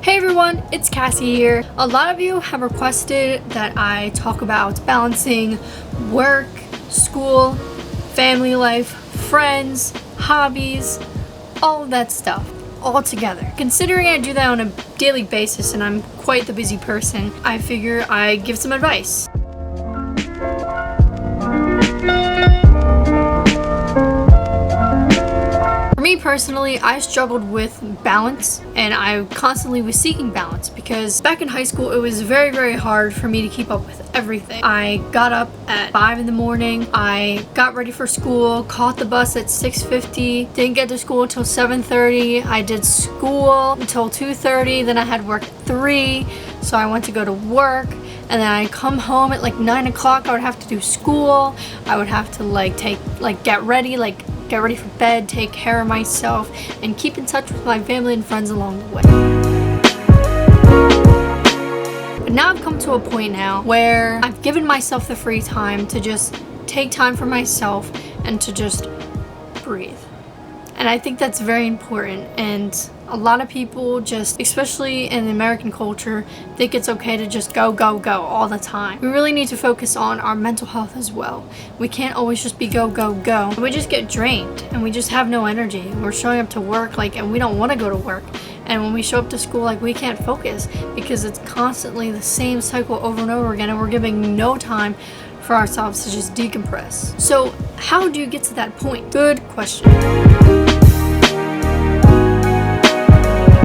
Hey everyone, it's Cassy here. A lot of you have requested that I talk about balancing work, school, family life, friends, hobbies, all of that stuff, all together. Considering I do that on a daily basis and I'm quite the busy person, I figure I give some advice. For me personally, I struggled with balance and I constantly was seeking balance because back in high school it was very, very hard for me to keep up with everything. I got up at 5 in the morning, I got ready for school, caught the bus at 6:50, didn't get to school until 7:30, I did school until 2:30, then I had work at 3, so I went to go to work. And then I'd come home at like 9 o'clock, I would have to do school, I would have to get ready for bed, take care of myself, and keep in touch with my family and friends along the way. But now I've come to a point now where I've given myself the free time to just take time for myself and to just breathe. And I think that's very important, and a lot of people just, especially in American culture, think it's okay to just go all the time. We really need to focus on our mental health as well. We can't always just be go. We just get drained and we just have no energy. We're showing up to work and we don't want to go to work. And when we show up to school, we can't focus because it's constantly the same cycle over and over again, and we're giving no time for ourselves to just decompress. So how do you get to that point? Good question.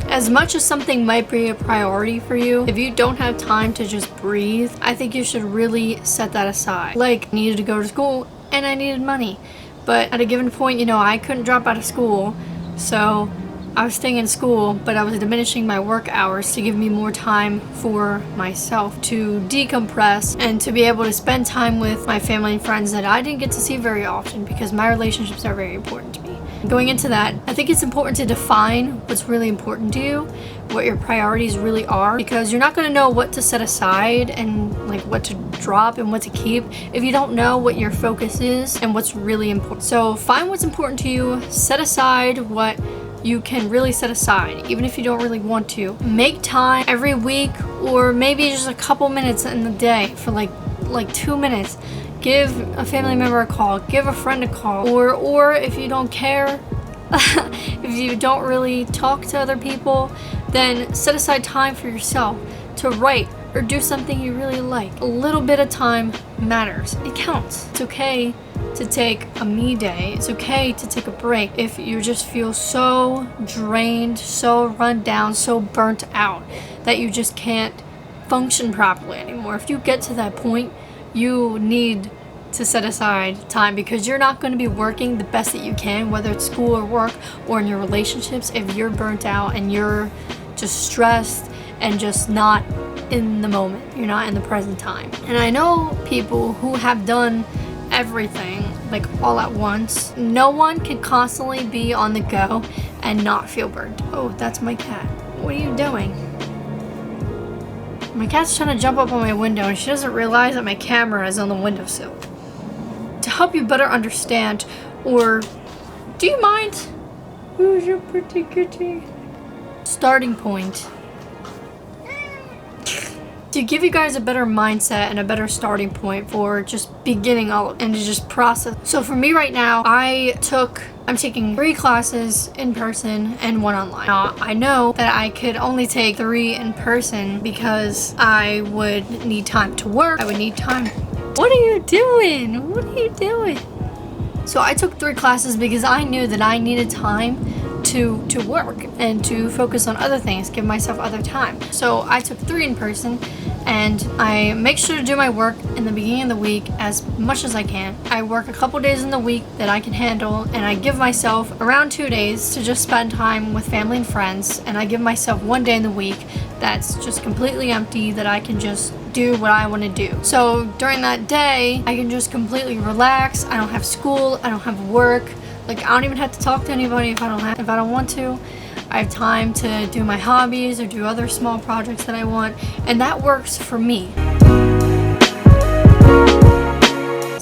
As much as something might be a priority for you, if you don't have time to just breathe, I think you should really set that aside. I needed to go to school and I needed money. But at a given point, I couldn't drop out of school. So I was staying in school, but I was diminishing my work hours to give me more time for myself to decompress and to be able to spend time with my family and friends that I didn't get to see very often because my relationships are very important to me. Going into that, I think it's important to define what's really important to you, what your priorities really are, because you're not going to know what to set aside and what to drop and what to keep if you don't know what your focus is and what's really important. So find what's important to you, set aside what you can really set aside, even if you don't really want to. Make time every week, or maybe just a couple minutes in the day for like 2 minutes. Give a family member a call, give a friend a call, or if you don't care, if you don't really talk to other people, then set aside time for yourself to write or do something you really like. A little bit of time matters. It counts. It's okay to take a me day. It's okay to take a break if you just feel so drained, so run down, so burnt out that you just can't function properly anymore. If you get to that point, you need to set aside time because you're not going to be working the best that you can, whether it's school or work or in your relationships, if you're burnt out and you're just stressed and just not in the moment. You're not in the present time. And I know people who have done everything all at once. No one can constantly be on the go and not feel burnt. Oh, that's my cat. What are you doing? My cat's trying to jump up on my window and she doesn't realize that my camera is on the windowsill. To help you better understand, or do you mind? Who's your pretty kitty? Starting point. To give you guys a better mindset and a better starting point for just beginning all of it and to just process. So for me right now, I'm taking 3 classes in person and 1 online. Now, I know that I could only take 3 in person because I would need time to work. I would need time. What are you doing? What are you doing? So I took 3 classes because I knew that I needed time to work and to focus on other things, give myself other time. So I took 3 in person and I make sure to do my work in the beginning of the week as much as I can. I work a couple days in the week that I can handle, and I give myself around 2 days to just spend time with family and friends, and I give myself 1 day in the week that's just completely empty that I can just do what I want to do. So during that day, I can just completely relax. I don't have school, I don't have work. I don't even have to talk to anybody if I don't want to. I have time to do my hobbies or do other small projects that I want, and that works for me.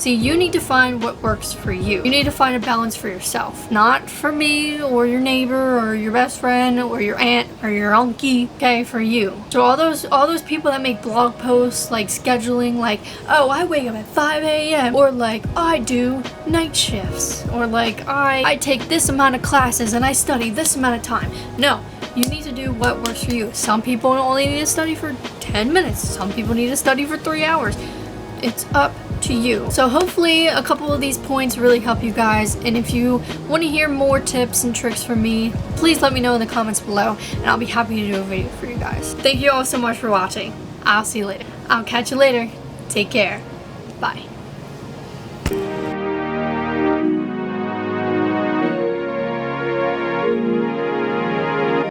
See, you need to find what works for you. You need to find a balance for yourself, not for me or your neighbor or your best friend or your aunt or your uncle. Okay, for you. So all those people that make blog posts like scheduling, like, oh, I wake up at 5 a.m. or like I do night shifts or like I take this amount of classes and I study this amount of time. No, you need to do what works for you. Some people only need to study for 10 minutes. Some people need to study for 3 hours. It's up to you. So hopefully a couple of these points really help you guys, and if you want to hear more tips and tricks from me, please let me know in the comments below and I'll be happy to do a video for you guys. Thank you all so much for watching. I'll see you later. I'll catch you later. Take care. Bye.